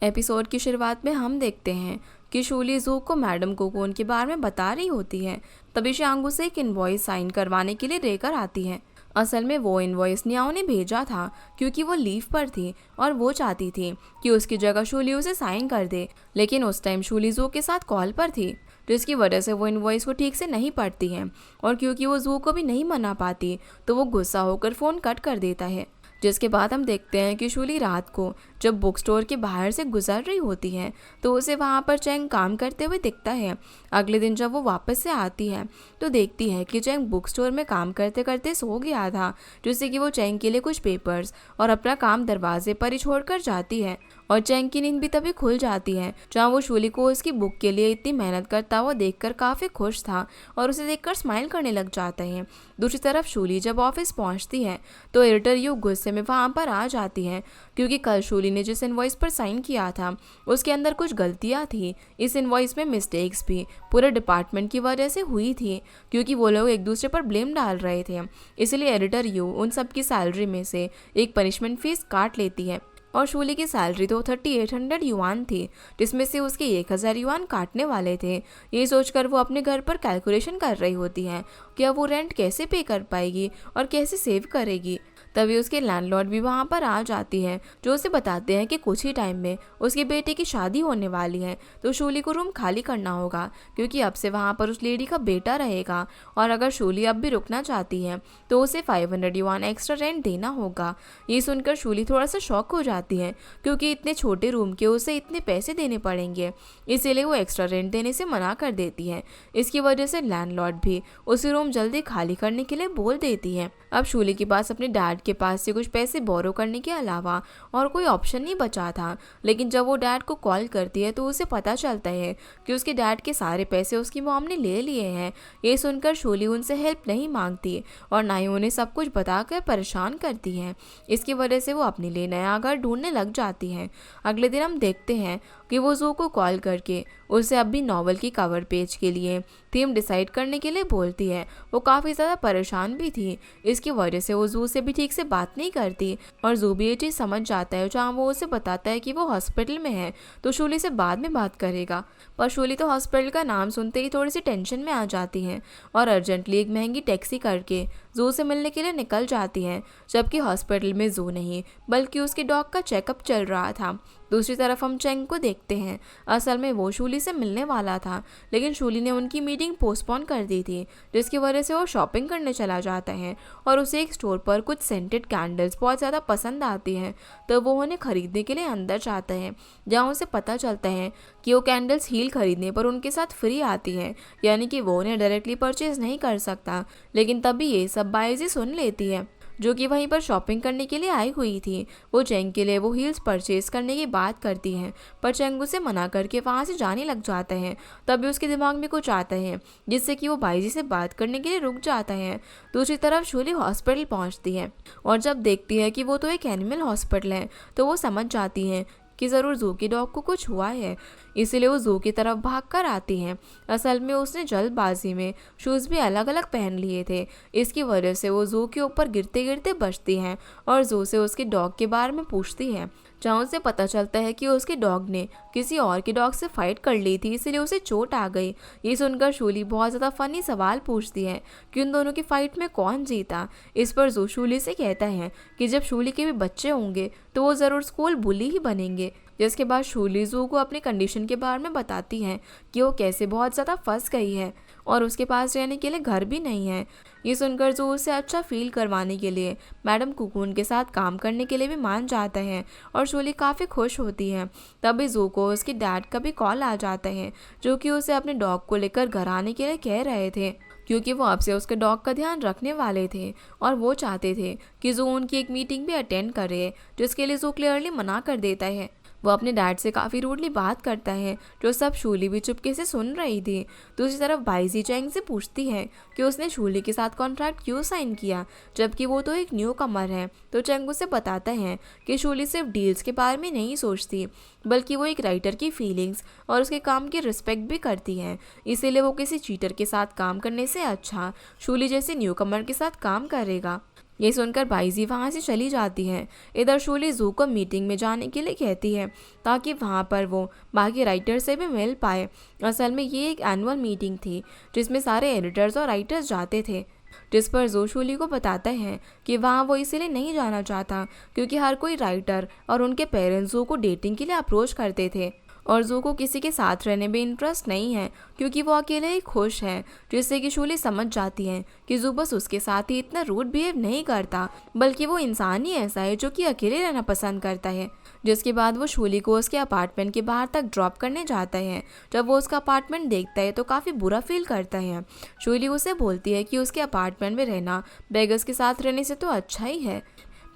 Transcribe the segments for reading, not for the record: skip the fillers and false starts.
Episode की शुरुआत में हम देखते हैं कि शूली जू को मैडम कोकोन के बारे में बता रही होती है। तभी शांगू से एक इनवॉइस साइन करवाने के लिए लेकर आती है। असल में वो इनवॉइस नियाओ ने भेजा था क्योंकि वो लीव पर थी और वो चाहती थी कि उसकी जगह शूली उसे साइन कर दे, लेकिन उस टाइम शूली जू के साथ कॉल पर थी, जिसकी वजह से वो इनवॉइस को ठीक से नहीं पढ़ती है। और क्योंकि वो जू को भी नहीं मना पाती तो वो गुस्सा होकर फ़ोन कट कर देता है। जिसके बाद हम देखते हैं कि शूली रात को जब बुक स्टोर के बाहर से गुजर रही होती है तो उसे वहाँ पर चैंग काम करते हुए दिखता है। अगले दिन जब वो वापस से आती है तो देखती है कि चैंग बुक स्टोर में काम करते करते सो गया था, जिससे कि वो चैंग के लिए कुछ पेपर्स और अपना काम दरवाजे पर ही छोड़कर जाती है। और चैंग की नींद भी तभी खुल जाती है, जहाँ वो शूली को उसकी बुक के लिए इतनी मेहनत करता हुआ देखकर काफ़ी खुश था और उसे देखकर स्माइल करने लग जाता है। दूसरी तरफ शूली जब ऑफिस पहुँचती है तो एडिटर यू गुस्से में वहाँ पर आ जाती है, क्योंकि कल शूली ने जिस इनवॉइस पर साइन किया था उसके अंदर कुछ गलतियाँ थी। इस इनवॉइस में मिस्टेक्स भी पूरे डिपार्टमेंट की वजह से हुई थी, क्योंकि वो लोग एक दूसरे पर ब्लेम डाल रहे थे। इसलिए एडिटर यू उन सब की सैलरी में से एक पनिशमेंट फीस काट लेती है। और शूली की सैलरी तो 3800 युआन थी, जिसमें से उसके 1000 युआन काटने वाले थे। ये सोचकर वो अपने घर पर कैलकुलेशन कर रही होती है कि अब वो रेंट कैसे पे कर पाएगी और कैसे सेव करेगी। तभी उसके लैंडलॉर्ड भी वहाँ पर आ जाती है, जो उसे बताते हैं कि कुछ ही टाइम में उसके बेटे की शादी होने वाली है, तो शूली को रूम खाली करना होगा, क्योंकि अब से वहाँ पर उस लेडी का बेटा रहेगा। और अगर शूली अब भी रुकना चाहती है तो उसे 500 युआन एक्स्ट्रा रेंट देना होगा। ये सुनकर शूली थोड़ा सा शॉक हो जाती है, क्योंकि इतने छोटे रूम के उसे इतने पैसे देने पड़ेंगे, इसीलिए वो एक्स्ट्रा रेंट देने से मना कर देती है। इसकी वजह से लैंडलॉर्ड भी उसी रूम जल्दी खाली करने के लिए बोल देती है। अब शूली के पास अपने डैड के पास से कुछ पैसे बोरो करने के अलावा और कोई ऑप्शन नहीं बचा था, लेकिन जब वो डैड को कॉल करती है तो उसे पता चलता है कि उसके डैड के सारे पैसे उसकी मॉम ने ले लिए हैं। ये सुनकर शूली उनसे हेल्प नहीं मांगती और ना ही उन्हें सब कुछ बताकर परेशान करती है। इसकी वजह से वो अपने लिए नया घर ढूंढने लग जाती है। अगले दिन हम देखते हैं कि वो जू को कॉल करके उसे अब भी नॉवल की कवर पेज के लिए थीम डिसाइड करने के लिए बोलती है। वो काफ़ी ज़्यादा परेशान भी थी, इसकी वजह से वो जू से भी ठीक से बात नहीं करती और जू भी ये चीज़ समझ जाता है, जहाँ वो उसे बताता है कि वो हॉस्पिटल में है तो शूली से बाद में बात करेगा। पर शूली तो हॉस्पिटल का नाम सुनते ही थोड़ी सी टेंशन में आ जाती है और अर्जेंटली एक महंगी टैक्सी करके जू से मिलने के लिए निकल जाती है, जबकि हॉस्पिटल में जू नहीं बल्कि उसके डॉग का चेकअप चल रहा था। दूसरी तरफ हम चैंग को देखते हैं। असल में वो शूली से मिलने वाला था, लेकिन शूली ने उनकी मीटिंग पोस्टपोन कर दी थी, जिसकी वजह से वो शॉपिंग करने चला जाता है और उसे एक स्टोर पर कुछ सेंटेड कैंडल्स बहुत ज़्यादा पसंद आती हैं, तो वो उन्हें खरीदने के लिए अंदर जाता है, जहाँ उसे पता चलता है कि वो कैंडल्स हील खरीदने पर उनके साथ फ्री आती हैं, यानी कि वो उन्हें डायरेक्टली परचेज नहीं कर सकता। लेकिन तभी ये सब बायजी सुन लेती है, जो कि वहीं पर शॉपिंग करने के लिए आई हुई थी। वो चैंग के लिए वो हील्स परचेज करने की बात करती हैं, पर चैंग उसे मना करके वहाँ से जाने लग जाता है। तभी उसके दिमाग में कुछ आता है, जिससे कि वो बाईजी से बात करने के लिए रुक जाता है। दूसरी तरफ शूली हॉस्पिटल पहुँचती है और जब देखती है कि वो तो एक एनिमल हॉस्पिटल है तो वो समझ जाती है कि ज़रूर जू की डॉग को कुछ हुआ है, इसीलिए वो जू की तरफ भाग कर आती है। असल में उसने जल्दबाजी में शूज़ भी अलग अलग पहन लिए थे, इसकी वजह से वो जू के ऊपर गिरते गिरते बचती हैं और जू से उसके डॉग के बारे में पूछती है, जहाँ उसे पता चलता है कि उसके डॉग ने किसी और के डॉग से फाइट कर ली थी, इसलिए उसे चोट आ गई। ये सुनकर शूली बहुत ज़्यादा फनी सवाल पूछती है कि उन दोनों की फाइट में कौन जीता। इस पर जू शूली से कहता है कि जब शूली के भी बच्चे होंगे तो वो ज़रूर स्कूल बुली ही बनेंगे। जिसके बाद शूली जू को अपनी कंडीशन के बारे में बताती है कि वो कैसे बहुत ज़्यादा फंस गई है और उसके पास रहने के लिए घर भी नहीं है। ये सुनकर जू उसे अच्छा फील करवाने के लिए मैडम कोकून के साथ काम करने के लिए भी मान जाता है और शूली काफ़ी खुश होती है। तभी जू को उसके डैड का भी कॉल आ जाता है, जो कि उसे अपने डॉग को लेकर घर आने के लिए कह रहे थे, क्योंकि वो आपसे उसके डॉग का ध्यान रखने वाले थे और वो चाहते थे कि जू उनकी एक मीटिंग भी अटेंड करे, जिसके लिए जू क्लियरली मना कर देता है। वो अपने डैड से काफ़ी रूडली बात करता है, जो सब शूली भी चुपके से सुन रही थी। दूसरी तरफ बाईजी चैंग से पूछती है कि उसने शूली के साथ कॉन्ट्रैक्ट क्यों साइन किया, जबकि वो तो एक न्यू कमर है। तो चैंग उसे बताता है कि शूली सिर्फ डील्स के बारे में नहीं सोचती, बल्कि वो एक राइटर की फीलिंग्स और उसके काम की रिस्पेक्ट भी करती है। इसीलिए वो किसी चीटर के साथ काम करने से अच्छा शूली जैसे न्यू कमर के साथ काम करेगा। ये सुनकर बाइजी वहाँ से चली जाती है। इधर शूली जू को मीटिंग में जाने के लिए कहती है ताकि वहाँ पर वो बाकी राइटर से भी मिल पाए। असल में ये एक एनुअल मीटिंग थी जिसमें सारे एडिटर्स और राइटर्स जाते थे, जिस पर जू शूली को बताता है कि वहाँ वो इसीलिए नहीं जाना चाहता क्योंकि हर कोई राइटर और उनके पेरेंट्स जू को डेटिंग के लिए अप्रोच करते थे और जू को किसी के साथ रहने में इंटरेस्ट नहीं है क्योंकि वो अकेले ही खुश है, जिससे कि शूली समझ जाती है कि जू बस उसके साथ ही इतना रूड बिहेव नहीं करता बल्कि वो इंसान ही ऐसा है जो कि अकेले रहना पसंद करता है। जिसके बाद वो शूली को उसके अपार्टमेंट के बाहर तक ड्रॉप करने जाता है। जब वो उसका अपार्टमेंट देखता है तो काफ़ी बुरा फील करता है। शूली उसे बोलती है कि उसके अपार्टमेंट में रहना बेगर्स के साथ रहने से तो अच्छा ही है,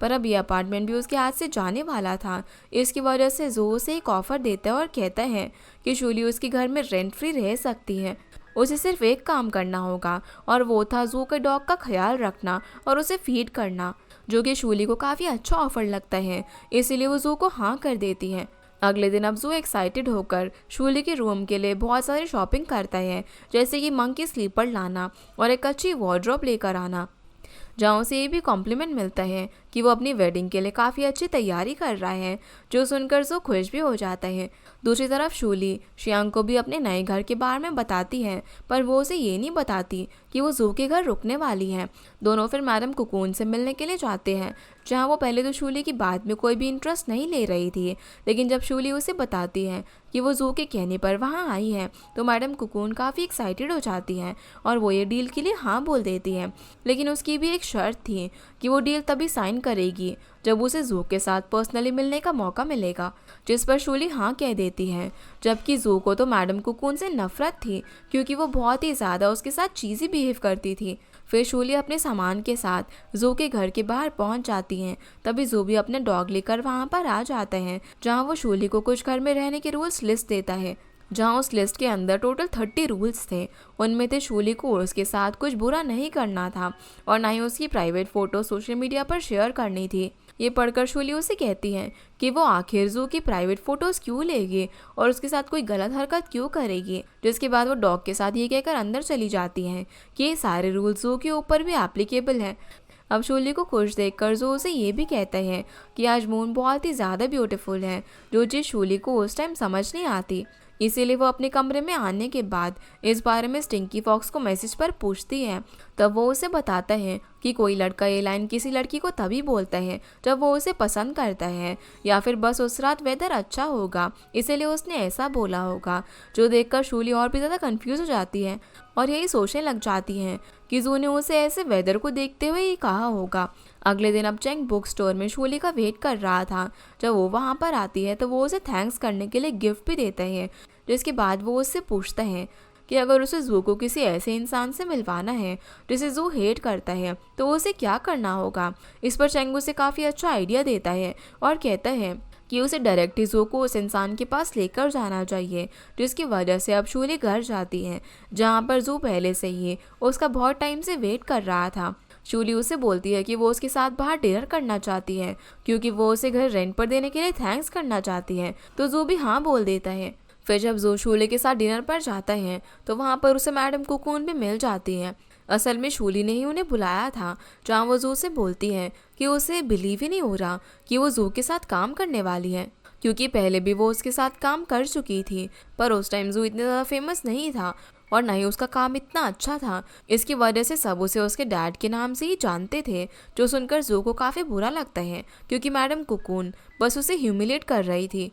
पर अब ये अपार्टमेंट भी उसके हाथ से जाने वाला था। इसकी वजह से जो उसे एक ऑफ़र देता है और कहता है कि शूली उसके घर में रेंट फ्री रह सकती है। उसे सिर्फ एक काम करना होगा और वो था जू के डॉग का ख्याल रखना और उसे फीड करना, जो कि शूली को काफ़ी अच्छा ऑफ़र लगता है, इसीलिए वो जू को हाँ कर देती है। अगले दिन अब जू एक्साइटेड होकर शूली के रूम के लिए बहुत सारी शॉपिंग करता है, जैसे कि मंकी स्लीपर लाना और एक अच्छी वार्डरोब लेकर आना, जहाँ उसे ये भी कॉम्प्लीमेंट मिलता है कि वो अपनी वेडिंग के लिए काफ़ी अच्छी तैयारी कर रहा है, जो सुनकर जो खुश भी हो जाता है। दूसरी तरफ शूली शियांग को भी अपने नए घर के बारे में बताती है, पर वो उसे ये नहीं बताती कि वो जू के घर रुकने वाली है। दोनों फिर मैडम कुकून से मिलने के लिए जाते हैं, जहाँ वो पहले तो शूली की बात में कोई भी इंटरेस्ट नहीं ले रही थी, लेकिन जब शूली उसे बताती है कि वो जू के कहने पर वहाँ आई है तो मैडम कुकून काफ़ी एक्साइटेड हो जाती है और वो ये डील के लिए हाँ बोल देती है। लेकिन उसकी भी एक शर्त थी कि वो डील तभी साइन करेगी जब उसे जू के साथ पर्सनली मिलने का मौका मिलेगा, जिस पर शूली हाँ कह देती है। जबकि जू को तो मैडम कुकून से नफरत थी क्योंकि वो बहुत ही ज़्यादा उसके साथ चीज़ी बिहेव करती थी। फिर शूली अपने सामान के साथ जू के घर के बाहर पहुंच जाती हैं। तभी जू भी अपने डॉग लेकर वहां पर आ जाता है, जहां वो शूली को कुछ घर में रहने के रूल्स लिस्ट देता है, जहां उस लिस्ट के अंदर टोटल 30 रूल्स थे। उनमें थे शूली को उसके साथ कुछ बुरा नहीं करना था और ना ही उसकी प्राइवेट फ़ोटो सोशल मीडिया पर शेयर करनी थी। ये पढ़कर शूली उसे कहती है कि वो आखिर जू की प्राइवेट फ़ोटोज़ क्यों लेगी और उसके साथ कोई गलत हरकत क्यों करेगी। जिसके बाद वो डॉग के साथ ये कहकर अंदर चली जाती हैं कि ये सारे रूल्स जू के ऊपर भी एप्लीकेबल है। अब शूली को खुश देखकर जो उसे ये भी कहता है कि आज मून बहुत ही ज़्यादा ब्यूटीफुल है, जो चीज़ शूली को उस टाइम समझ नहीं आती। इसीलिए वो अपने कमरे में आने के बाद इस बारे में स्टिंकी फॉक्स को मैसेज पर पूछती है। तब वो उसे बताता है कि कोई लड़का ये लाइन किसी लड़की को तभी बोलता है जब वो उसे पसंद करता है या फिर बस उस रात वेदर अच्छा होगा, इसीलिए उसने ऐसा बोला होगा। जो देखकर शूली और भी ज़्यादा कंफ्यूज हो जाती है और यही सोचने लग जाती हैं कि जू ने उसे ऐसे वेदर को देखते हुए ही कहा होगा। अगले दिन अब चैंग बुक स्टोर में शूली का वेट कर रहा था। जब वो वहाँ पर आती है तो वो उसे थैंक्स करने के लिए गिफ्ट भी देता है, जिसके बाद वो उससे पूछता है कि अगर उसे जू को किसी ऐसे इंसान से मिलवाना है जिसे जू हेट करता है तो उसे क्या करना होगा। इस पर चैंग उसे काफ़ी अच्छा आइडिया देता है और कहता है कि उसे डायरेक्ट जू को उस इंसान के पास लेकर जाना चाहिए, जिसकी वजह से अब शूली घर जाती है, जहाँ पर जू पहले से ही उसका बहुत टाइम से वेट कर रहा था। शूली उसे बोलती है कि वो उसके साथ बाहर डिनर करना चाहती है क्योंकि वो उसे घर रेंट पर देने के लिए थैंक्स करना चाहती है, तो जू भी हाँ बोल देता है। फिर जब जू शूली के साथ डिनर पर जाता है तो वहाँ पर उसे मैडम कुकून भी मिल जाती है। असल में शूली ने ही उन्हें बुलाया था, जहाँ वो जू से बोलती है कि उसे बिलीव ही नहीं हो रहा कि वो जू के साथ काम करने वाली है, क्योंकि पहले भी वो उसके साथ काम कर चुकी थी, पर उस टाइम जू इतना ज़्यादा फेमस नहीं था और ना ही उसका काम इतना अच्छा था। इसकी वजह से सब उसे उसके डैड के नाम से ही जानते थे, जो सुनकर जू को काफ़ी बुरा लगता है क्योंकि मैडम कुकून बस उसे ह्यूमिलेट कर रही थी।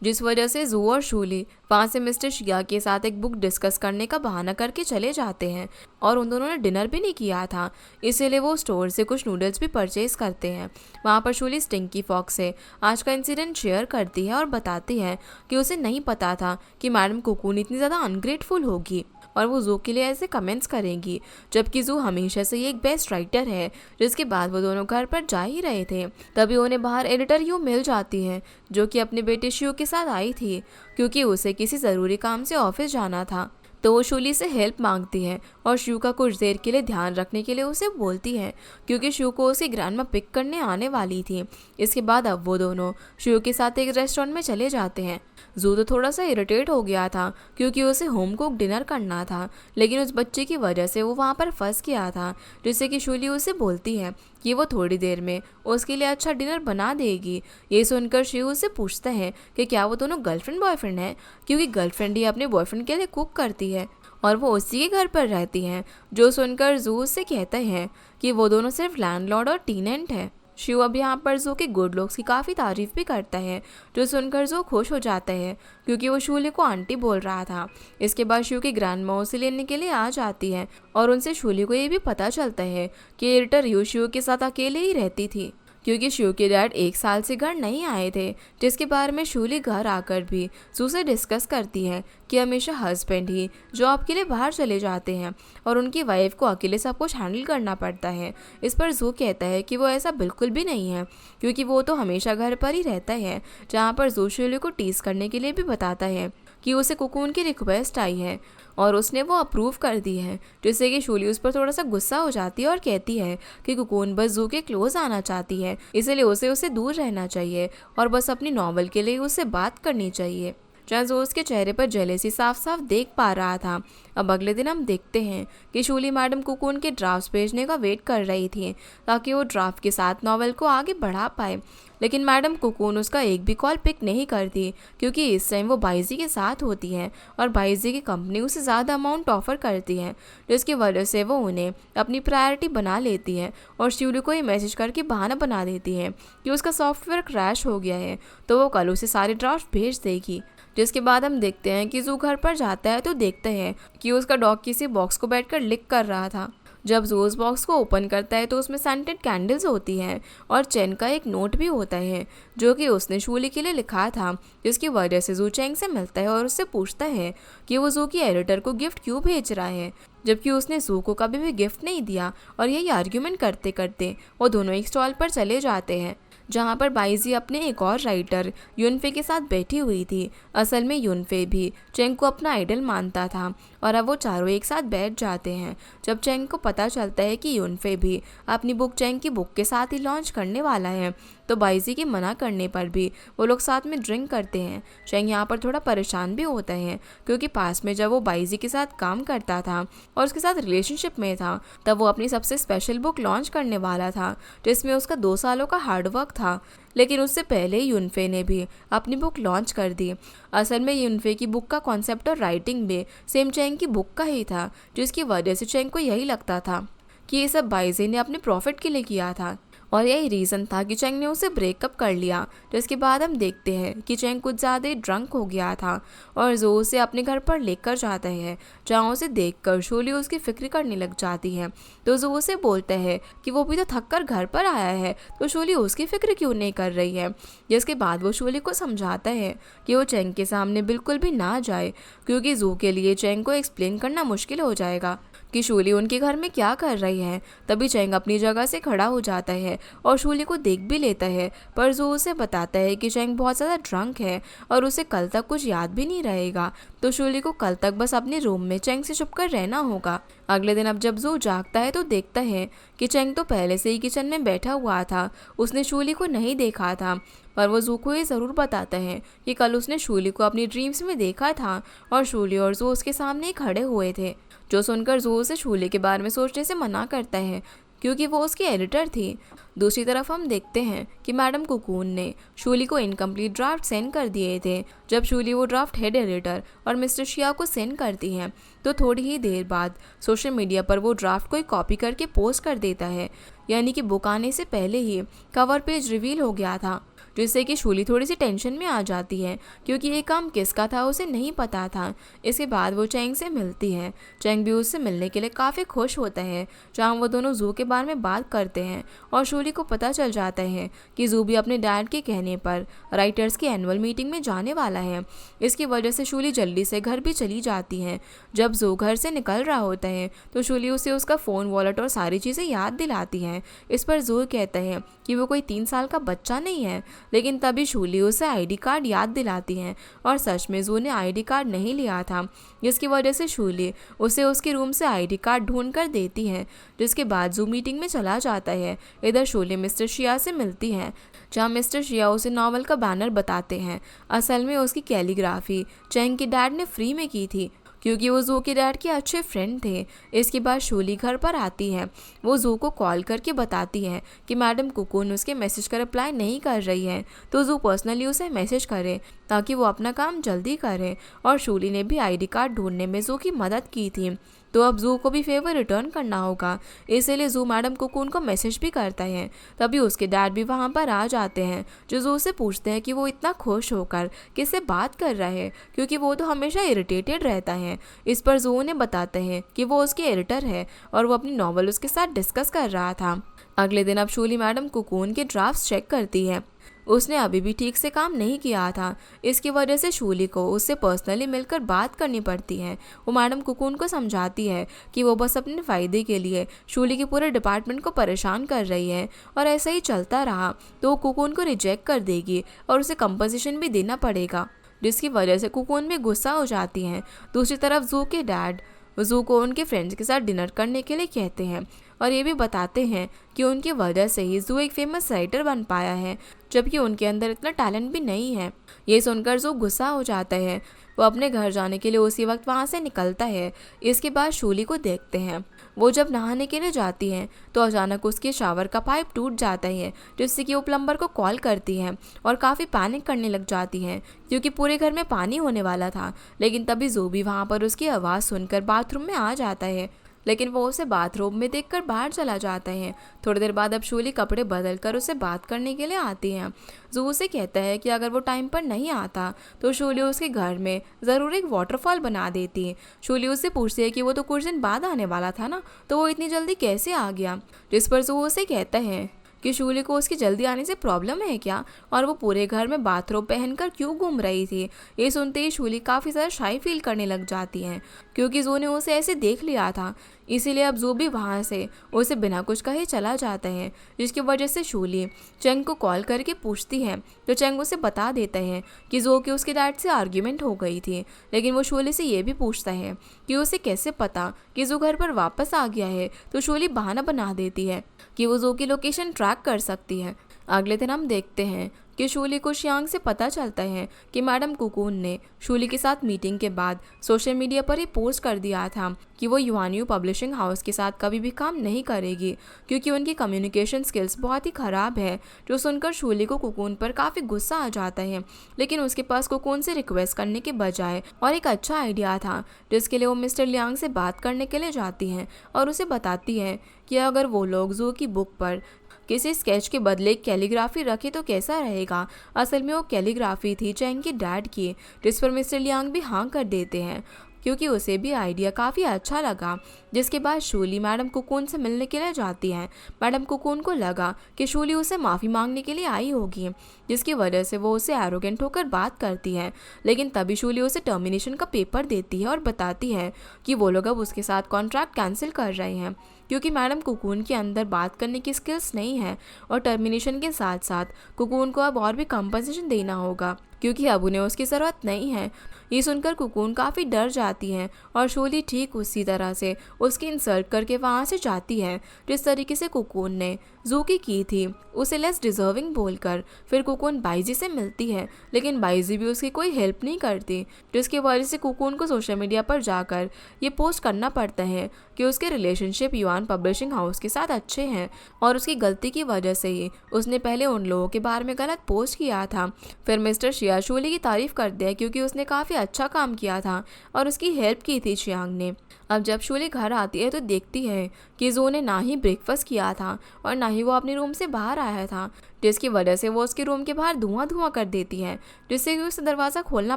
जिस वजह से जू और शूली वहाँ से मिस्टर शिया के साथ एक बुक डिस्कस करने का बहाना करके चले जाते हैं और उन दोनों ने डिनर भी नहीं किया था, इसीलिए वो स्टोर से कुछ नूडल्स भी परचेज करते हैं। वहाँ पर शूली स्टिंकी फॉक्स से आज का इंसिडेंट शेयर करती है और बताती है कि उसे नहीं पता था कि मैडम कुकून इतनी ज़्यादा अनग्रेटफुल होगी और वो जू के लिए ऐसे कमेंट्स करेंगी, जबकि जू हमेशा से ही एक बेस्ट राइटर है। जिसके बाद वो दोनों घर पर जा ही रहे थे, तभी उन्हें बाहर एडिटर यू मिल जाती है, जो कि अपने बेटे शिव के साथ आई थी क्योंकि उसे किसी ज़रूरी काम से ऑफिस जाना था। तो वो शूली से हेल्प मांगती है और शिव का कुछ देर के लिए ध्यान रखने के लिए उसे बोलती है क्योंकि शिव को उसकी ग्रैंडमा पिक करने आने वाली थी। इसके बाद अब वो दोनों शिव के साथ एक रेस्टोरेंट में चले जाते हैं। जू तो थोड़ा सा इरिटेट हो गया था क्योंकि उसे होम कुक डिनर करना था, लेकिन उस बच्चे की वजह से वो वहाँ पर फंस गया था, जिससे कि शूली उसे बोलती है कि वो थोड़ी देर में उसके लिए अच्छा डिनर बना देगी। ये सुनकर शिव उससे पूछता है कि क्या वो दोनों गर्लफ्रेंड बॉयफ्रेंड हैं, क्योंकि गर्लफ्रेंड ही अपने बॉयफ्रेंड के लिए कुक करती है और वो उसी के घर पर रहती हैं। जो सुनकर जू उससे कहता है कि वो दोनों सिर्फ लैंडलॉर्ड और टेनेंट है। शिव अब यहाँ पर जू के गुड लुक्स की काफ़ी तारीफ भी करता है, जो सुनकर जू खुश हो जाता है क्योंकि वो शूली को आंटी बोल रहा था। इसके बाद शिव की ग्रैंड माँ उसे लेने के लिए आ जाती है और उनसे शूली को ये भी पता चलता है कि एडिटर यू शिव के साथ अकेले ही रहती थी, क्योंकि शिव के डैड 1 साल से घर नहीं आए थे, जिसके बारे में शूली घर आकर भी जू से डिस्कस करती है कि हमेशा हस्बैंड ही जॉब के लिए बाहर चले जाते हैं और उनकी वाइफ को अकेले सब कुछ हैंडल करना पड़ता है। इस पर जू कहता है कि वो ऐसा बिल्कुल भी नहीं है, क्योंकि वो तो हमेशा घर पर ही रहता है, जहाँ पर जू शूली को टीज करने के लिए भी बताता है कि उसे कोकून की रिक्वेस्ट आई है और उसने वो अप्रूव कर दी है, जिससे कि शूली उस पर थोड़ा सा गुस्सा हो जाती है और कहती है कि कोकून बस जू के क्लोज आना चाहती है, इसलिए उसे दूर रहना चाहिए और बस अपनी नॉवल के लिए उससे बात करनी चाहिए। जहाँ जो उसके चेहरे पर जेलेसी साफ साफ देख पा रहा था। अब अगले दिन हम देखते हैं कि शूली मैडम कोकून के ड्राफ्ट भेजने का वेट कर रही थी ताकि वो ड्राफ्ट के साथ नॉवल को आगे बढ़ा पाए, लेकिन मैडम कोकून उसका एक भी कॉल पिक नहीं करती क्योंकि इस टाइम वो बाइजी के साथ होती है और बाइजी की कंपनी उसे ज़्यादा अमाउंट ऑफर करती है, जिसकी वजह से वो उन्हें अपनी प्रायोरिटी बना लेती है और शूली को ये मैसेज करके बहाना बना देती है कि उसका सॉफ्टवेयर क्रैश हो गया है, तो वो कल उसे सारे ड्राफ्ट भेज देगी। जिसके बाद हम देखते हैं कि जू घर पर जाता है तो देखते हैं कि उसका डॉग किसी बॉक्स को बैठकर लिक कर रहा था। जब जू उस बॉक्स को ओपन करता है तो उसमें सेंटेड कैंडल्स होती हैं और चेन का एक नोट भी होता है जो कि उसने शूली के लिए लिखा था, जिसकी वजह से जू चेंग से मिलता है और उससे पूछता है कि वो जू की एडिटर को गिफ्ट क्यों भेज रहा है, जबकि उसने जू को कभी भी गिफ्ट नहीं दिया। और यही आर्ग्यूमेंट करते करते वो दोनों एक स्टॉल पर चले जाते हैं जहाँ पर बाइजी अपने एक और राइटर युनफे के साथ बैठी हुई थी। असल में युनफे भी चेंग को अपना आइडल मानता था और अब वो चारों एक साथ बैठ जाते हैं। जब चेंग को पता चलता है कि युनफे भी अपनी बुक चेंग की बुक के साथ ही लॉन्च करने वाला है, तो बाइजी के मना करने पर भी वो लोग साथ में ड्रिंक करते हैं। चेंग यहाँ पर थोड़ा परेशान भी होता है क्योंकि पास में जब वो बाइजी के साथ काम करता था और उसके साथ रिलेशनशिप में था, तब वो अपनी सबसे स्पेशल बुक लॉन्च करने वाला था जिसमें उसका 2 सालों का हार्डवर्क था, लेकिन उससे पहले युनफे ने भी अपनी बुक लॉन्च कर दी। असल में युनफे की बुक का कॉन्सेप्ट और राइटिंग भी सेम चेंग की बुक का ही था, जिसकी वजह से चेंग को यही लगता था कि ये सब बाइजी ने अपने प्रॉफिट के लिए किया था और यही रीज़न था कि चेंग ने उसे ब्रेकअप कर लिया। जिसके बाद हम देखते हैं कि चेंग कुछ ज़्यादा ही ड्रंक हो गया था और जो उसे अपने घर पर लेकर जाता है, जहाँ उसे देखकर शूली उसकी फिक्र करने लग जाती है। तो जो उसे बोलता है कि वो भी तो थक कर घर पर आया है, तो शूली उसकी फिक्र क्यों नहीं कर रही है। जिसके बाद वो शूली को समझाता है कि वो चेंग के सामने बिल्कुल भी ना जाए, क्योंकि जू के लिए चेंग को एक्सप्लेन करना मुश्किल हो जाएगा कि शूली उनके घर में क्या कर रही है। तभी चेंग अपनी जगह से खड़ा हो जाता है और शूली को देख भी लेता है, पर जो उसे बताता है कि चेंग बहुत ज़्यादा ड्रंक है और उसे कल तक कुछ याद भी नहीं रहेगा, तो शूली को कल तक बस अपने रूम में चेंग से छुपकर रहना होगा। अगले दिन अब जब जू जागता है तो देखता है कि चेंग तो पहले से ही किचन में बैठा हुआ था, उसने शूली को नहीं देखा था, पर वो जू को ये ज़रूर बताता है कि कल उसने शूली को अपनी ड्रीम्स में देखा था और शूली और जू उसके सामने ही खड़े हुए थे। जो सुनकर जू उसे शूली के बारे में सोचने से मना करता है क्योंकि वो उसकी एडिटर थी। दूसरी तरफ हम देखते हैं कि मैडम कोकून ने शूली को इनकम्प्लीट ड्राफ्ट सेंड कर दिए थे। जब शूली वो ड्राफ्ट हेड एडिटर और मिस्टर शिया को सेंड करती है, तो थोड़ी ही देर बाद सोशल मीडिया पर वो ड्राफ्ट को कॉपी करके पोस्ट कर देता है, यानी कि बुक आने से पहले ही कवर पेज रिवील हो गया था, जिससे कि शूली थोड़ी सी टेंशन में आ जाती है क्योंकि ये काम किसका था उसे नहीं पता था। इसके बाद वो चेंग से मिलती है। चेंग भी उससे मिलने के लिए काफ़ी खुश होता है, जहाँ वो दोनों जू के बारे में बात करते हैं और शूली को पता चल जाता है कि जू भी अपने डैड के कहने पर राइटर्स की एनुअल मीटिंग में जाने वाला है। इसकी वजह से शूली जल्दी से घर भी चली जाती है। जब जू घर से निकल रहा होता है तो शूली उसे उसका फ़ोन, वॉलेट और सारी चीज़ें याद दिलाती हैं। इस पर जू कहता है कि वो कोई 3 साल का बच्चा नहीं है, लेकिन तभी शूली उसे आईडी कार्ड याद दिलाती है और सच में जू ने आईडी कार्ड नहीं लिया था, जिसकी वजह से शूली उसे उसके रूम से आईडी कार्ड ढूंढ कर देती है। जिसके बाद जू मीटिंग में चला जाता है। इधर शूली मिस्टर शिया से मिलती है, जहाँ मिस्टर शिया उसे नॉवल का बैनर बताते हैं। असल में उसकी कैलीग्राफी चैंग के डैड ने फ्री में की थी, क्योंकि वो जू के डैड के अच्छे फ्रेंड थे। इसके बाद शूली घर पर आती है। वो जू को कॉल करके बताती है कि मैडम कोकून उसके मैसेज का रिप्लाई नहीं कर रही है, तो जू पर्सनली उसे मैसेज करे ताकि वो अपना काम जल्दी करे। और शूली ने भी आईडी कार्ड ढूंढने में जू की मदद की थी, तो अब जू को भी फेवर रिटर्न करना होगा, इसीलिए जू मैडम कोकून को मैसेज भी करता है। तभी उसके डैड भी वहाँ पर आ जाते हैं, जो जू से पूछते हैं कि वो इतना खुश होकर किससे बात कर रहा है, क्योंकि वो तो हमेशा इरिटेटेड रहता है। इस पर जू उन्हें बताते हैं कि वो उसके एडिटर है और वो अपनी नॉवल उसके साथ डिस्कस कर रहा था। अगले दिन अब शूली मैडम कोकून के ड्राफ्ट्स चेक करती है। उसने अभी भी ठीक से काम नहीं किया था, इसकी वजह से शूली को उससे पर्सनली मिलकर बात करनी पड़ती है। वो मैडम कोकून को समझाती है कि वो बस अपने फ़ायदे के लिए शूली के पूरे डिपार्टमेंट को परेशान कर रही है, और ऐसा ही चलता रहा तो वो कोकून को रिजेक्ट कर देगी और उसे कंपनसेशन भी देना पड़ेगा, जिसकी वजह से कोकून में गुस्सा हो जाती है। दूसरी तरफ जू के डैड जू को उनके फ्रेंड्स के साथ डिनर करने के लिए कहते हैं और ये भी बताते हैं कि उनकी वजह से ही जू एक फेमस राइटर बन पाया है, जबकि उनके अंदर इतना टैलेंट भी नहीं है। ये सुनकर जू गुस्सा हो जाता है। वो अपने घर जाने के लिए उसी वक्त वहाँ से निकलता है। इसके बाद शूली को देखते हैं। वो जब नहाने के लिए जाती है तो अचानक उसके शावर का पाइप टूट जाता है, जिससे कि वो प्लम्बर को कॉल करती है और काफ़ी पैनिक करने लग जाती है, क्योंकि पूरे घर में पानी होने वाला था। लेकिन तभी जू भी वहाँ पर उसकी आवाज़ सुनकर बाथरूम में आ जाता है, लेकिन वो उसे बाथरूम में देखकर बाहर चला जाता है। थोड़ी देर बाद अब शूली कपड़े बदल कर उसे बात करने के लिए आती है। जू उसे कहता है कि अगर वो टाइम पर नहीं आता तो शूली उसके घर में ज़रूर एक वाटरफॉल बना देती है। शूली उससे पूछती है कि वो तो कुछ दिन बाद आने वाला था ना, तो वो इतनी जल्दी कैसे आ गया, जिस पर जू उसे कहता है कि शूली को उसकी जल्दी आने से प्रॉब्लम है क्या, और वो पूरे घर में बाथरोब पहनकर क्यों घूम रही थी। ये सुनते ही शूली काफ़ी ज़्यादा शाई फील करने लग जाती है, क्योंकि जू ने उसे ऐसे देख लिया था। इसीलिए अब जू भी वहाँ से उसे बिना कुछ कहे चला जाता है, जिसकी वजह से शूली चेंग को कॉल करके पूछती है, तो चेंग उसे बता देता है कि जू की उसके डैड से आर्ग्यूमेंट हो गई थी। लेकिन वो शूली से ये भी पूछता है कि उसे कैसे पता कि जू घर पर वापस आ गया है, तो शूली बहाना बना देती है कि वो जू की लोकेशन ट्रैक कर सकती है। अगले दिन हम देखते हैं कि शूली को शियांग से पता चलता है कि मैडम कोकून ने शूली के साथ मीटिंग के बाद सोशल मीडिया पर ही पोस्ट कर दिया था कि वो युआनयू पब्लिशिंग हाउस के साथ कभी भी काम नहीं करेगी, क्योंकि उनकी कम्युनिकेशन स्किल्स बहुत ही ख़राब है। जो सुनकर शूली को कोकून पर काफ़ी गुस्सा आ जाता है, लेकिन उसके पास कोकून से रिक्वेस्ट करने के बजाय और एक अच्छा आइडिया था, जिसके लिए वो मिस्टर लियांग से बात करने के लिए जाती हैं और उसे बताती है कि अगर वो लोग जू की बुक पर किसी स्केच के बदले कैलीग्राफी रखे तो कैसा रहेगा। असल में वो कैलीग्राफी थी चैंग के डैड की, जिस पर मिस्टर लियांग भी हाँ कर देते हैं, क्योंकि उसे भी आइडिया काफ़ी अच्छा लगा। जिसके बाद शूली मैडम कोकून से मिलने के लिए जाती है। मैडम कोकून को लगा कि शूली उसे माफ़ी मांगने के लिए आई होगी, जिसकी वजह से वो उसे एरोगेंट होकर बात करती है। लेकिन तभी शूली उसे टर्मिनेशन का पेपर देती है और बताती है कि वो लोग अब उसके साथ कॉन्ट्रैक्ट कैंसिल कर रहे हैं, क्योंकि मैडम कोकून के अंदर बात करने की स्किल्स नहीं है, और टर्मिनेशन के साथ साथ कोकून को अब और भी कंपनसेशन देना होगा, क्योंकि अब उन्हें उसकी ज़रूरत नहीं है। ये सुनकर कोकून काफ़ी डर जाती है और शूली ठीक उसी तरह से उसकी इंसल्ट करके वहाँ से जाती है, जिस तरीके से कोकून ने जू की थी, उसे लेस डिजर्विंग बोलकर। फिर कोकून बाइजी से मिलती है, लेकिन बाइजी भी उसकी कोई हेल्प नहीं करती, जिसकी वजह से कोकून को सोशल मीडिया पर जाकर ये पोस्ट करना पड़ता है कि उसके रिलेशनशिप युआन पब्लिशिंग हाउस के साथ अच्छे हैं, और उसकी गलती की वजह से ही उसने पहले उन लोगों के बारे में गलत पोस्ट किया था। फिर मिस्टर शिया शूली की तारीफ करते हैं, क्योंकि उसने काफ़ी अच्छा काम किया था और उसकी हेल्प की थी शियांग ने। अब जब शूली घर आती है तो देखती है कि जू ने ना ही ब्रेकफास्ट किया था और ना ही वो अपने रूम से बाहर आया था, जिसकी वजह से वो उसके रूम के बाहर धुआं धुआं कर देती है, जिससे कि उसे दरवाज़ा खोलना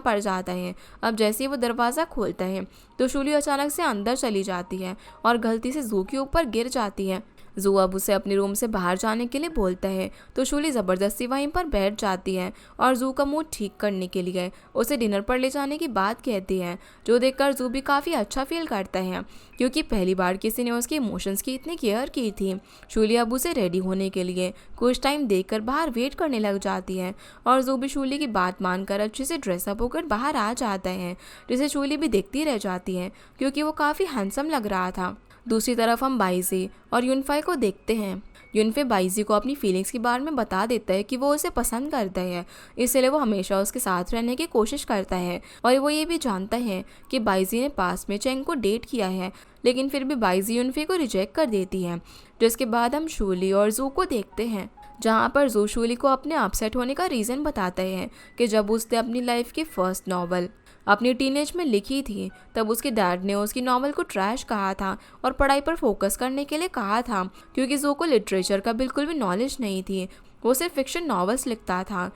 पड़ जाता है। अब जैसे ही वो दरवाज़ा खोलता है तो शूली अचानक से अंदर चली जाती है और गलती से जू के ऊपर गिर जाती है। जू अब उसे अपने रूम से बाहर जाने के लिए बोलता है तो शूली ज़बरदस्ती वहीं पर बैठ जाती है और जू का मूड ठीक करने के लिए उसे डिनर पर ले जाने की बात कहती है, जो देखकर जू भी काफ़ी अच्छा फील करता है क्योंकि पहली बार किसी ने उसके इमोशंस की इतनी केयर की थी। शूली अब उसे रेडी होने के लिए कुछ टाइम देखकर बाहर वेट करने लग जाती है और जू भी शूली की बात मानकर अच्छे से ड्रेसअप होकर बाहर आ जाता है, जिसे शूली भी देखती रह जाती है क्योंकि वो काफ़ी हैंडसम लग रहा था। दूसरी तरफ हम बाइजी और यूनफाई को देखते हैं। यूनफे बाइजी को अपनी फीलिंग्स के बारे में बता देता है कि वो उसे पसंद करता है, इसलिए वो हमेशा उसके साथ रहने की कोशिश करता है और वो ये भी जानता है कि बाइजी ने पास में चेंग को डेट किया है, लेकिन फिर भी बाइजी यूनफे को रिजेक्ट कर देती है। जिसके बाद हम शूली और जू को देखते हैं, जहाँ पर जू शूली को अपने अपसेट होने का रीज़न बताता है कि जब उसने अपनी लाइफ की फर्स्ट नॉवल अपनी टीनेज में लिखी थी तब उसके डैड ने उसकी नॉवल को ट्रैश कहा था और पढ़ाई पर फोकस करने के लिए कहा था क्योंकि जू को लिटरेचर का बिल्कुल भी नॉलेज नहीं थी, वो सिर्फ फिक्शन नॉवेल्स लिखता था।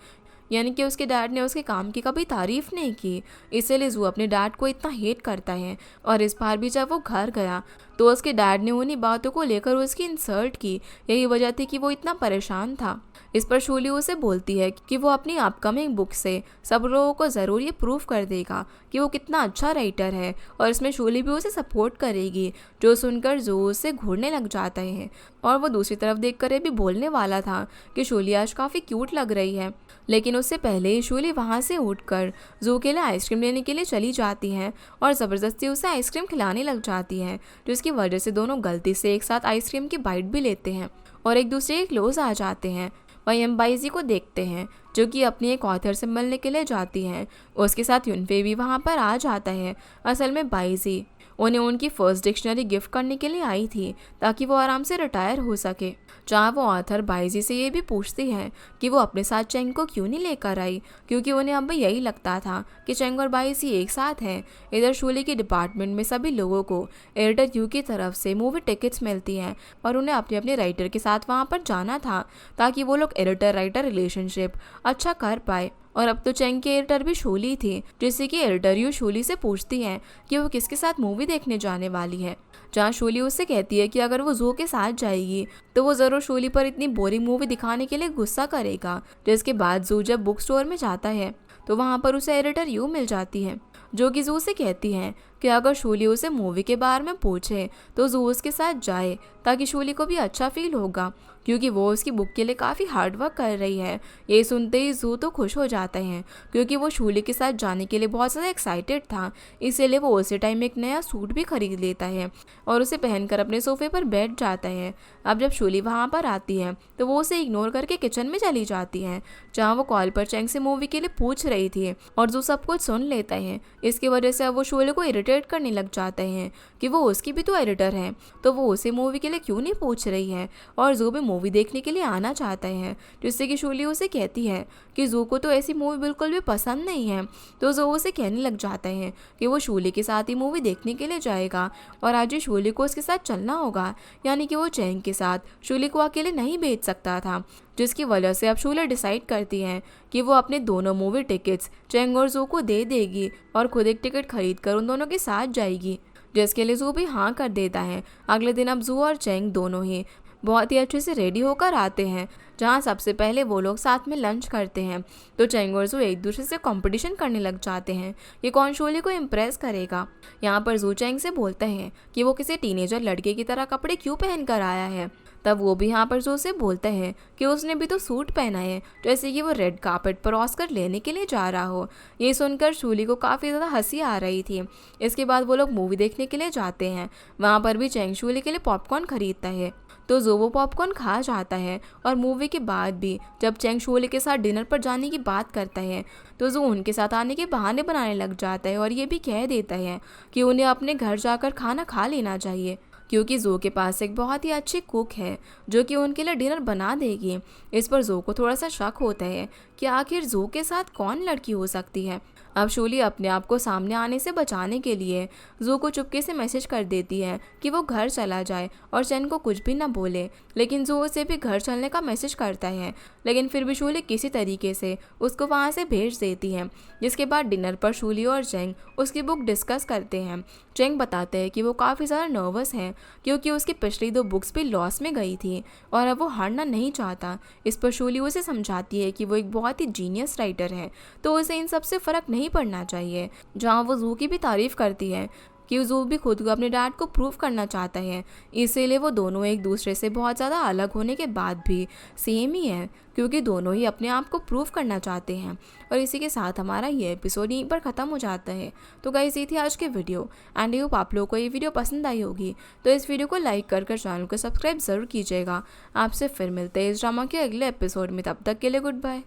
यानी कि उसके डैड ने उसके काम की कभी तारीफ नहीं की, इसीलिए जू अपने डैड को इतना हेट करता है। और इस बार भी जब वो घर गया तो उसके डैड ने उन्हीं बातों को लेकर उसकी इंसल्ट की, यही वजह थी कि वो इतना परेशान था। इस पर शूली उसे बोलती है कि वो अपनी अपकमिंग बुक से सब लोगों को ज़रूर ये प्रूव कर देगा कि वो कितना अच्छा राइटर है और इसमें शूली भी उसे सपोर्ट करेगी, जो सुनकर जू उससे घूरने लग जाता है। और वो दूसरी तरफ देखकर ये भी बोलने वाला था कि शूली आज काफ़ी क्यूट लग रही है, लेकिन उससे पहले ही शूली वहाँ से उठकर जू के लिए आइसक्रीम लेने के लिए चली जाती है और ज़बरदस्ती उसे आइसक्रीम खिलाने लग जाती है, जिसकी वजह से दोनों गलती से एक साथ आइसक्रीम की बाइट भी लेते हैं और एक दूसरे के क्लोज आ जाते हैं। वहीं हम बाइजी को देखते हैं जो कि अपनी एक ऑथर से मिलने के लिए जाती हैं। उसके साथ यूनफे भी वहाँ पर आ जाता है। असल में बाइजी उन्हें उनकी फर्स्ट डिक्शनरी गिफ्ट करने के लिए आई थी ताकि वो आराम से रिटायर हो सके, जहाँ वो ऑथर बाइजी से ये भी पूछती है कि वो अपने साथ चेंग को क्यों नहीं लेकर आई, क्योंकि उन्हें अब यही लगता था कि चेंग और बाइजी एक साथ हैं। इधर शूली के डिपार्टमेंट में सभी लोगों को एडिटर यू की तरफ से मूवी टिकट्स मिलती हैं और उन्हें अपने अपने राइटर के साथ वहाँ पर जाना था ताकि वो लोग एडिटर राइटर रिलेशनशिप अच्छा कर पाए। और अब तो चेंग की एडिटर भी शूली थी, जिससे कि एडिटर यू शूली से पूछती है कि वो किसके साथ मूवी देखने जाने वाली है, जहाँ शूली उससे कहती है कि अगर वो जू के साथ जाएगी तो वो ज़रूर शूली पर इतनी बोरिंग मूवी दिखाने के लिए गुस्सा करेगा। जिसके बाद जू जब बुक स्टोर में जाता है तो वहाँ पर उसे एडिटर यू मिल जाती है, जो कि जू से कहती है कि अगर शूली उसे मूवी के बारे में पूछे तो जू उसके साथ जाए ताकि शूली को भी अच्छा फील होगा, क्योंकि वो उसकी बुक के लिए काफ़ी हार्ड वर्क कर रही है। ये सुनते ही जू तो खुश हो जाते हैं क्योंकि वो शूली के साथ जाने के लिए बहुत ज़्यादा एक्साइटेड था, इसीलिए वो उसी टाइम एक नया सूट भी खरीद लेता है और उसे पहनकर अपने सोफे पर बैठ जाता है। अब जब शूली वहाँ पर आती है तो वो उसे इग्नोर करके किचन में चली जाती है, जहाँ वो कॉल पर चेंग से मूवी के लिए पूछ रही थी और जू सब कुछ सुन लेता है। इसकी वजह से अब वो शूली को इरिटेट करने लग जाते हैं कि वो उसकी भी तो एडिटर है, तो वो उसे मूवी के लिए क्यों नहीं पूछ रही है और जू भी मूवी देखने के लिए आना चाहता है, जिससे कि शूली उसे कहती है कि जू को तो ऐसी मूवी बिल्कुल भी पसंद नहीं है। तो जू उसे कहने लग जाता है कि वो शूली के साथ ही मूवी देखने के लिए जाएगा और आज ही शूली को उसके साथ चलना होगा, यानी कि वो चेंग के साथ शूली को अकेले नहीं भेज सकता था। जिसकी वजह से अब शूली डिसाइड करती है कि वो अपने दोनों मूवी टिकट्स चेंग और जू को दे देगी और खुद एक टिकट खरीद कर उन दोनों के साथ जाएगी, जिसके लिए जू भी हाँ कर देता है। अगले दिन अब जू और चेंग दोनों ही बहुत ही अच्छे से रेडी होकर आते हैं, जहाँ सबसे पहले वो लोग साथ में लंच करते हैं। तो चेंग और जू एक दूसरे से कंपटीशन करने लग जाते हैं कि कौन शूली को इम्प्रेस करेगा। यहाँ पर जू चेंग से बोलता है कि वो किसी टीनेजर लड़के की तरह कपड़े क्यों पहन कर आया है। तब वो भी यहाँ पर जू से बोलता है कि उसने भी तो सूट पहना है, जैसे कि वो रेड कार्पेट पर ऑस्कर लेने के लिए जा रहा हो। ये सुनकर शूली को काफ़ी ज़्यादा हंसी आ रही थी। इसके बाद वो लोग मूवी देखने के लिए जाते हैं। वहाँ पर भी चेंग शूली के लिए पॉपकॉर्न खरीदता है, तो जू वो पॉपकॉर्न खा जाता है। और मूवी के बाद भी जब चेंग शूली के साथ डिनर पर जाने की बात करता है तो जू उनके साथ आने के बहाने बनाने लग जाता है और ये भी कह देता है कि उन्हें अपने घर जाकर खाना खा लेना चाहिए, क्योंकि जू के पास एक बहुत ही अच्छी कुक है जो कि उनके लिए डिनर बना देगी। इस पर जू को थोड़ा सा शक होता है कि आखिर जू के साथ कौन लड़की हो सकती है। अब शूली अपने आप को सामने आने से बचाने के लिए जू को चुपके से मैसेज कर देती है कि वो घर चला जाए और चेन को कुछ भी ना बोले, लेकिन जू उसे भी घर चलने का मैसेज करता है, लेकिन फिर भी शूली किसी तरीके से उसको वहाँ से भेज देती है। जिसके बाद डिनर पर शूली और जेंग उसकी बुक डिस्कस करते हैं। जेंग बताते हैं कि वो काफ़ी ज़्यादा नर्वस है क्योंकि उसकी पिछली 2 बुक्स भी लॉस में गई थी और अब वो हारना नहीं चाहता। इस पर शूली उसे समझाती है कि वो एक बहुत ही जीनियस राइटर है, तो उसे इन सब से फ़र्क नहीं पड़ना चाहिए। जहाँ वो जू की भी तारीफ़ करती है कि जू भी खुद को अपने डैड को प्रूव करना चाहता है, इसीलिए वो दोनों एक दूसरे से बहुत ज़्यादा अलग होने के बाद भी सेम ही है, क्योंकि दोनों ही अपने आप को प्रूव करना चाहते हैं। और इसी के साथ हमारा ये एपिसोड यहीं पर ख़त्म हो जाता है। तो गाइस, ये थी आज के वीडियो एंड होप आप लोगों को ये वीडियो पसंद आई होगी, तो इस वीडियो को लाइक कर चैनल को सब्सक्राइब ज़रूर कीजिएगा। आपसे फिर मिलते हैं इस ड्रामा के अगले एपिसोड में, तब तक के लिए गुड बाय।